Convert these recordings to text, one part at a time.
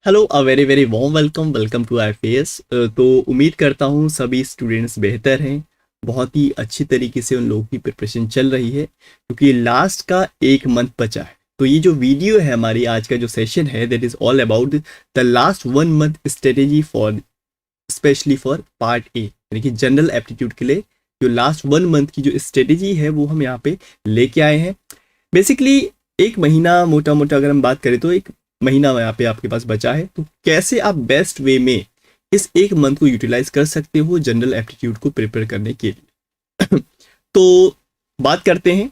Hello, a very very warm welcome to IPS. तो उम्मीद करता हूँ सभी स्टूडेंट्स बेहतर हैं। बहुत ही अच्छी तरीके से उन लोगों की प्रिपरेशन चल रही है क्योंकि लास्ट का एक मंथ बचा है। तो ये जो वीडियो है, हमारी आज का जो सेशन है, that is all about the last 1 month strategy for specially for part A, यानी कि जनरल एप्टीट्यूड के लिए जो लास्ट 1 मंथ की जो स्ट्रेटेजी है वो हम यहाँ पे लेके आए हैं। बेसिकली एक महीना मोटा मोटा अगर हम बात करें तो एक महीना यहाँ पे आपके पास बचा है, तो कैसे आप बेस्ट वे में इस एक मंथ को यूटिलाइज कर सकते हो जनरल एप्टीट्यूड को प्रिपेयर करने के लिए। तो बात करते हैं।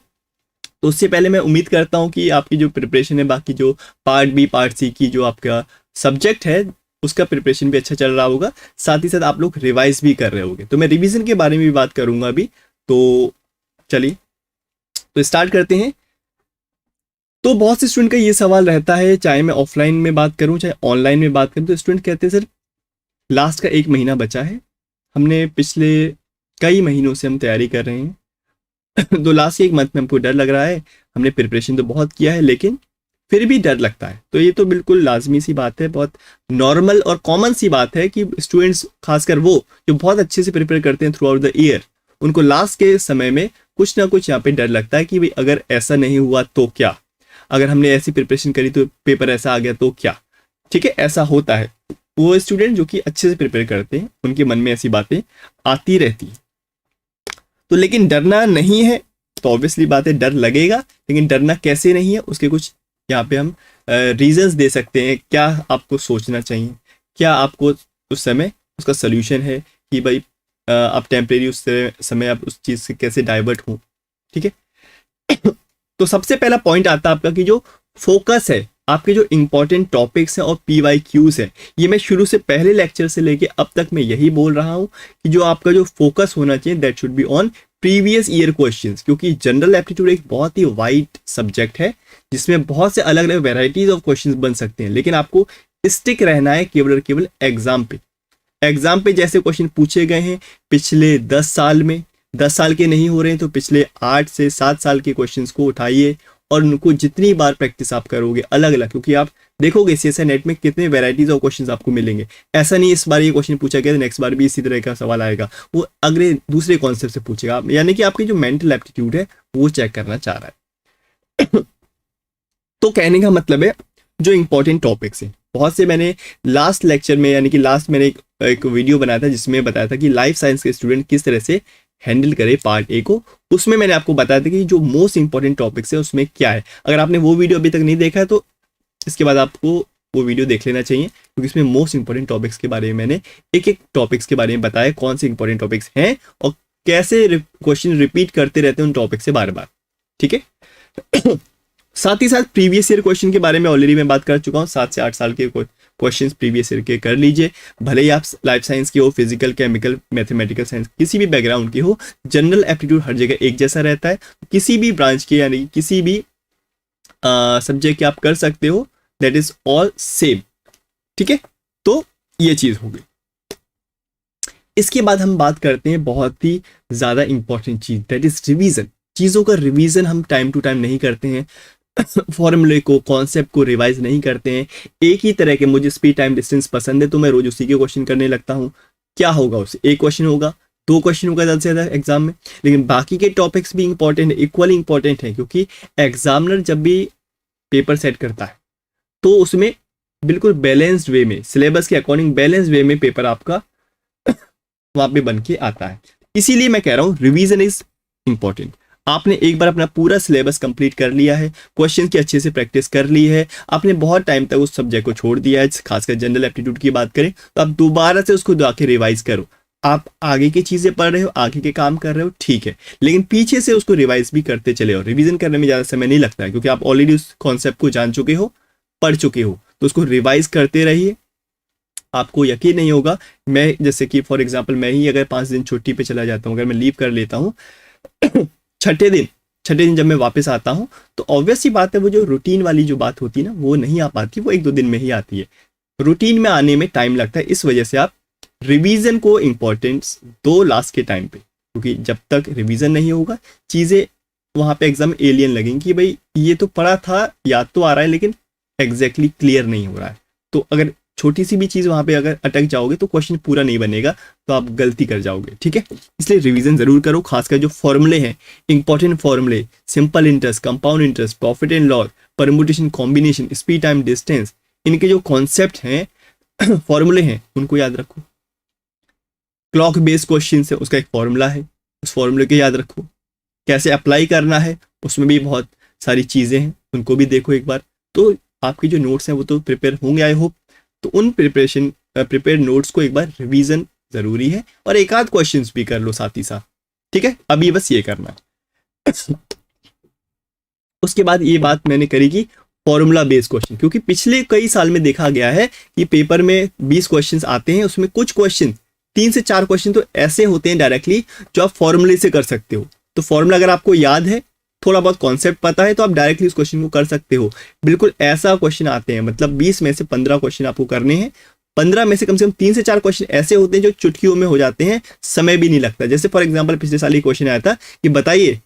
तो उससे पहले मैं उम्मीद करता हूँ कि आपकी जो प्रिपरेशन है, बाकी जो पार्ट बी पार्ट सी की जो आपका सब्जेक्ट है उसका प्रिपरेशन भी अच्छा चल रहा होगा। साथ ही साथ आप लोग रिवाइज भी कर रहे होंगे। तो मैं रिवीजन के बारे में भी बात करूंगा अभी। तो चलिए तो स्टार्ट करते हैं। तो बहुत से स्टूडेंट का ये सवाल रहता है, चाहे मैं ऑफलाइन में बात करूं चाहे ऑनलाइन में बात करूं, तो स्टूडेंट कहते हैं सर लास्ट का एक महीना बचा है, हमने पिछले कई महीनों से हम तैयारी कर रहे हैं। तो लास्ट के एक मंथ में हमको डर लग रहा है, हमने प्रिपरेशन तो बहुत किया है लेकिन फिर भी डर लगता है। तो ये तो बिल्कुल लाजमी सी बात है, बहुत नॉर्मल और कॉमन सी बात है कि स्टूडेंट्स, खासकर वो जो बहुत अच्छे से प्रिपेयर करते हैं थ्रू आउट द ईयर, उनको लास्ट के समय में कुछ ना कुछ यहाँ पे डर लगता है कि भाई अगर ऐसा नहीं हुआ तो क्या, अगर हमने ऐसी प्रिपरेशन करी तो पेपर ऐसा आ गया तो क्या। ठीक है, ऐसा होता है। वो स्टूडेंट जो कि अच्छे से प्रिपेयर करते हैं उनके मन में ऐसी बातें आती रहती है। तो लेकिन डरना नहीं है, तो ऑब्वियसली बात है डर लगेगा, लेकिन डरना कैसे नहीं है उसके कुछ यहाँ पे हम रीजंस दे सकते हैं। क्या आपको सोचना चाहिए, क्या आपको उस समय उसका सोल्यूशन है कि भाई आप टेम्परेरी उस समय आप उस चीज़ से कैसे डाइवर्ट हो। ठीक है। तो सबसे पहला पॉइंट आता है आपका कि जो फोकस है, आपके जो इंपॉर्टेंट टॉपिक्स हैं और PYQs है, ये मैं शुरू से पहले लेक्चर से लेके अब तक मैं यही बोल रहा हूं कि जो आपका जो फोकस होना चाहिए that should be on previous year questions, क्योंकि जनरल एप्टीट्यूड एक बहुत ही वाइड सब्जेक्ट है जिसमें बहुत से अलग अलग वेराइटीज ऑफ क्वेश्चंस बन सकते हैं, लेकिन आपको स्टिक रहना है केवल और केवल एग्जाम पे। एग्जाम पे जैसे क्वेश्चन पूछे गए हैं पिछले 10 साल में, 10 साल के नहीं हो रहे हैं तो पिछले 8 से 7 साल के क्वेश्चंस को उठाइए और उनको जितनी बार प्रैक्टिस आप करोगे अलग अलग, क्योंकि आप देखोगे CSI नेट में कितने वेराइटीज ऑफ क्वेश्चंस आपको मिलेंगे। ऐसा नहीं इस बार ये क्वेश्चन पूछा गया तो नेक्स्ट बार भी इसी तरह का सवाल आएगा, वो अगले दूसरे कॉन्सेप्ट से पूछेगा, यानी कि आपकी जो मेंटल एप्टीट्यूड है वो चेक करना चाह रहा है। तो कहने का मतलब है जो इंपॉर्टेंट टॉपिक्स है, बहुत से मैंने लास्ट लेक्चर में, यानी कि लास्ट मैंने एक वीडियो बनाया था जिसमें बताया था कि लाइफ साइंस के स्टूडेंट किस तरह से हैंडल करे पार्ट ए को। उसमें मैंने आपको बताया था कि जो मोस्ट इंपॉर्टेंट टॉपिक्स है उसमें क्या है। अगर आपने वो वीडियो अभी तक नहीं देखा है तो इसके बाद आपको वो वीडियो देख लेना चाहिए, क्योंकि इसमें मोस्ट इंपॉर्टेंट टॉपिक्स के बारे में मैंने एक एक टॉपिक्स के बारे में बताया, कौन से इंपॉर्टेंट टॉपिक्स हैं और कैसे क्वेश्चन रिपीट करते रहते हैं उन टॉपिक से बार बार। ठीक है। साथ ही साथ प्रीवियस ईयर क्वेश्चन के बारे में ऑलरेडी मैं बात कर चुका हूँ। 7 से 8 साल के क्वेश्चंस प्रीवियस ईयर के कर लीजिए, भले ही आप लाइफ साइंस के हो, फिजिकल, केमिकल, मैथमेटिकल साइंस, किसी भी बैकग्राउंड के हो। जनरल एप्टीट्यूड हर जगह एक जैसा रहता है, किसी भी ब्रांच के यानी किसी भी सब्जेक्ट के आप कर सकते हो, दैट इज ऑल सेम। ठीक है, तो ये चीज होगी। इसके बाद हम बात करते हैं बहुत ही ज्यादा इंपॉर्टेंट चीज, दैट इज रिवीजन। चीजों का रिवीजन हम टाइम टू टाइम नहीं करते हैं, फॉर्मूले को, कॉन्सेप्ट को रिवाइज नहीं करते हैं। एक ही तरह के, मुझे स्पीड टाइम डिस्टेंस पसंद है तो मैं रोज उसी के क्वेश्चन करने लगता हूँ। क्या होगा उससे, एक क्वेश्चन होगा, 2 क्वेश्चन होगा ज़्यादा से ज़्यादा एग्जाम में, लेकिन बाकी के टॉपिक्स भी इंपॉर्टेंट है, इक्वली इंपॉर्टेंट है, क्योंकि एग्जामिनर जब भी पेपर सेट करता है तो उसमें बिल्कुल बैलेंस्ड वे में, सिलेबस के अकॉर्डिंग बैलेंस्ड वे में पेपर आपका वहां पे बन के आता है। इसीलिए मैं कह रहा हूँ रिवीजन इज इंपॉर्टेंट। आपने एक बार अपना पूरा सिलेबस कंप्लीट कर लिया है, क्वेश्चन की अच्छे से प्रैक्टिस कर ली है, आपने बहुत टाइम तक उस सब्जेक्ट को छोड़ दिया है, खासकर जनरल एप्टीट्यूड की बात करें तो आप दोबारा से उसको जाके रिवाइज करो। आप आगे की चीजें पढ़ रहे हो, आगे के काम कर रहे हो, ठीक है, लेकिन पीछे से उसको रिवाइज भी करते चले हो। रिवीजन करने में ज्यादा समय नहीं लगता है, क्योंकि आप ऑलरेडी उस कॉन्सेप्ट को जान चुके हो, पढ़ चुके हो, तो उसको रिवाइज करते रहिए। आपको यकीन नहीं होगा, मैं जैसे कि फॉर एग्जाम्पल मैं ही अगर 5 दिन छुट्टी पे चला जाता हूँ, अगर मैं लीव कर लेता हूँ, छठे दिन जब मैं वापस आता हूँ तो ऑब्वियस सी बात है वो जो रूटीन वाली जो बात होती है ना वो नहीं आ पाती, वो 1-2 दिन में ही आती है। रूटीन में आने में टाइम लगता है, इस वजह से आप रिवीजन को इंपॉर्टेंस दो लास्ट के टाइम पे, क्योंकि जब तक रिवीजन नहीं होगा चीज़ें वहाँ पे एग्जाम एलियन लगेंगी कि भाई ये तो पढ़ा था, याद तो आ रहा है लेकिन एग्जैक्टली क्लियर नहीं हो रहा है। तो अगर छोटी सी भी चीज़ वहाँ पे अगर अटक जाओगे तो क्वेश्चन पूरा नहीं बनेगा, तो आप गलती कर जाओगे, ठीक है। इसलिए रिवीजन ज़रूर करो, खासकर जो फॉर्मूले हैं, इंपॉर्टेंट फॉर्मूले, simple interest, compound interest, profit and loss, permutation, combination, speed, time, distance, इनके जो कॉन्सेप्ट हैं फॉर्मूले हैं उनको याद रखो। क्लॉक बेस्ड क्वेश्चन है, उसका एक फॉर्मूला है, उस फॉर्मूले को याद रखो। कैसे अप्लाई करना है उसमें भी बहुत सारी चीज़ें हैं, उनको भी देखो एक बार। तो आपके जो नोट्स हैं वो तो प्रिपेयर होंगे आई होप, तो उन प्रिपेयर नोट्स को एक बार रिवीजन ज़रूरी है, और एक आध क्वेश्चन भी कर लो साथ ही साथ, ठीक है। अभी बस ये करना है। उसके बाद ये बात मैंने करी कि फॉर्मूला बेस्ड क्वेश्चन, क्योंकि पिछले कई साल में देखा गया है कि पेपर में 20 क्वेश्चंस आते हैं, उसमें कुछ क्वेश्चन 3 से 4 क्वेश्चन तो ऐसे होते हैं डायरेक्टली जो आप फॉर्मूले से कर सकते हो। तो फॉर्मूला अगर आपको याद है, थोड़ा बहुत कॉन्सेप्ट पता है, तो आप डायरेक्टली उस क्वेश्चन को कर सकते हो। बिल्कुल ऐसा क्वेश्चन आते हैं, मतलब 20 में से 15 क्वेश्चन आपको करने हैं, 15 में से कम 3 से 4 क्वेश्चन ऐसे होते हैं जो चुटकियों में हो जाते हैं, समय भी नहीं लगता। जैसे फॉर एग्जाम्पल पिछले साल ये क्वेश्चन आया था कि बताइए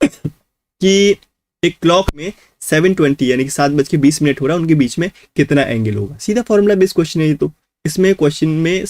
कि एक क्लॉक में 7:20 यानी कि 7:20 हो रहा है, उनके बीच में कितना एंगल होगा। सीधा फॉर्मूला बेस्ड क्वेश्चन है ये। तो इसमें क्वेश्चन में